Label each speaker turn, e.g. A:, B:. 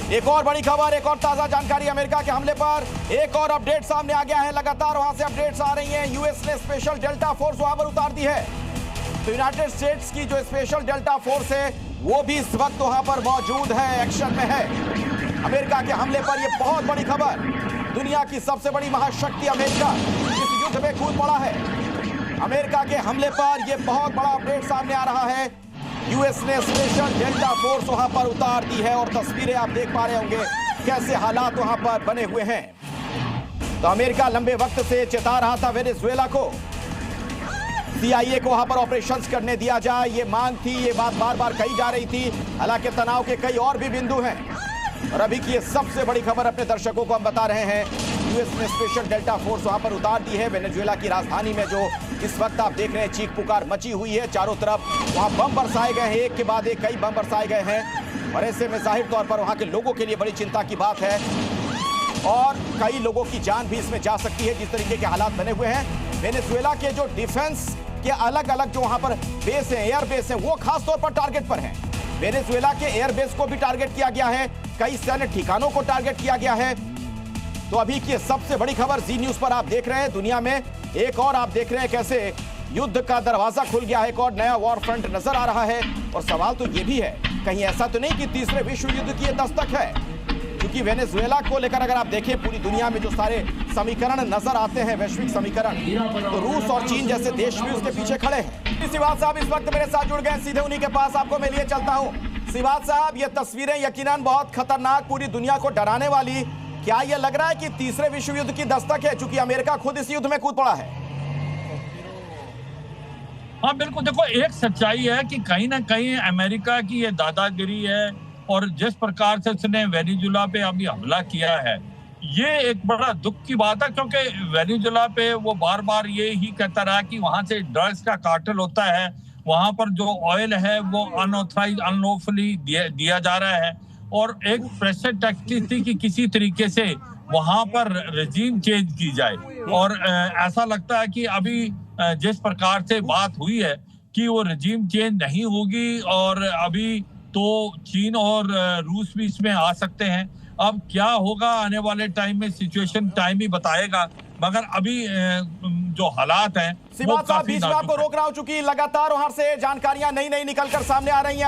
A: एक और बड़ी खबर, एक और ताजा जानकारी अमेरिका के हमले पर एक और अपडेट सामने आ गया है। लगातार वहां से अपडेट्स आ रही हैं। यूएस ने स्पेशल डेल्टा फोर्स वहां पर उतार दी है। तो यूनाइटेड स्टेट्स की जो स्पेशल डेल्टा फोर्स है वो भी इस वक्त वहां पर मौजूद है, एक्शन में है। अमेरिका के हमले पर यह बहुत बड़ी खबर। दुनिया की सबसे बड़ी महाशक्ति अमेरिका इस युद्ध में कूद पड़ा है। अमेरिका के हमले पर यह बहुत बड़ा अपडेट सामने आ रहा है। यूएस ने स्पेशल डेल्टा फोर्स वहां पर उतार दी है और तस्वीरें आप देख पा रहे होंगे कैसे हालात वहां पर बने हुए हैं। तो अमेरिका लंबे वक्त से चेता रहा था वेनेजुएला को, सीआईए को वहां पर ऑपरेशंस करने दिया जाए, ये मांग थी, ये बात बार बार कही जा रही थी। हालांकि तनाव के कई और भी बिंदु हैं और अभी की ये सबसे बड़ी खबर अपने दर्शकों को हम बता रहे हैं। यूएस ने स्पेशल डेल्टा फोर्स वहां पर उतार दी है। वेनेजुएला की राजधानी में जो इस वक्त आप देख रहे हैं चीख पुकार मची हुई है, चारों तरफ वहां बम बरसाए गए हैं, एक के बाद एक कई बम बरसाए गए हैं और ऐसे में जाहिर तौर पर वहां के लोगों के लिए बड़ी चिंता की बात है और कई लोगों की जान भी इसमें जा सकती है जिस तरीके के हालात बने हुए हैं। वेनेजुएला के जो डिफेंस के अलग अलग जो वहां पर बेस है, एयर बेस है, वो खास तौर पर टारगेट पर है। वेनेजुएला के एयर बेस को भी टारगेट किया गया है, कई सैन्य ठिकानों को टारगेट किया गया है। तो अभी की सबसे बड़ी खबर जी न्यूज पर आप देख रहे हैं। दुनिया में एक और आप देख रहे हैं कैसे युद्ध का दरवाजा खुल गया है, एक और नया वॉर फ्रंट नजर आ रहा है। और सवाल तो ये भी है, कहीं ऐसा तो नहीं कि तीसरे विश्व युद्ध की ये दस्तक है? क्योंकि वेनेजुएला को लेकर अगर आप देखें पूरी दुनिया में जो सारे समीकरण नजर आते हैं, वैश्विक समीकरण, तो रूस और चीन जैसे देश भी उसके पीछे खड़े हैं। सिवाल साहब इस वक्त मेरे साथ जुड़ गए, सीधे उन्हीं के पास आपको मैं लिए चलता हूं। सिवाल साहब, ये तस्वीरें यकीनन बहुत खतरनाक, पूरी दुनिया को डराने वाली। क्या यह लग रहा है कि तीसरे विश्व युद्ध की दस्तक है, चूंकि अमेरिका खुद इस युद्ध में कूद पड़ा है?
B: हाँ बिल्कुल, देखो एक सच्चाई है कि कहीं ना कहीं अमेरिका की ये दादागिरी है और जिस प्रकार से उसने वेनेजुएला पे अभी हमला किया है, ये एक बड़ा दुख की बात है। क्योंकि वेनेजुएला पे वो बार बार ये ही कहता रहा कि वहां से ड्रग्स का कार्टेल होता है, वहां पर जो ऑयल है वो अनऑथराइज अनलॉफुली दिया जा रहा है और एक प्रेशर टैक्टिक थी कि किसी तरीके से वहां पर रजीम चेंज की जाए। और ऐसा लगता है कि अभी जिस प्रकार से बात हुई है कि वो रजीम चेंज नहीं होगी और अभी तो चीन और रूस भी इसमें आ सकते हैं। अब क्या होगा आने वाले टाइम में, सिचुएशन टाइम ही बताएगा, मगर अभी जो हालात हैं वो काफी
A: बीच में आपको रोक रहा हूं, चूंकि लगातार वहां से जानकारियां नई नई निकलकर सामने आ रही हैं।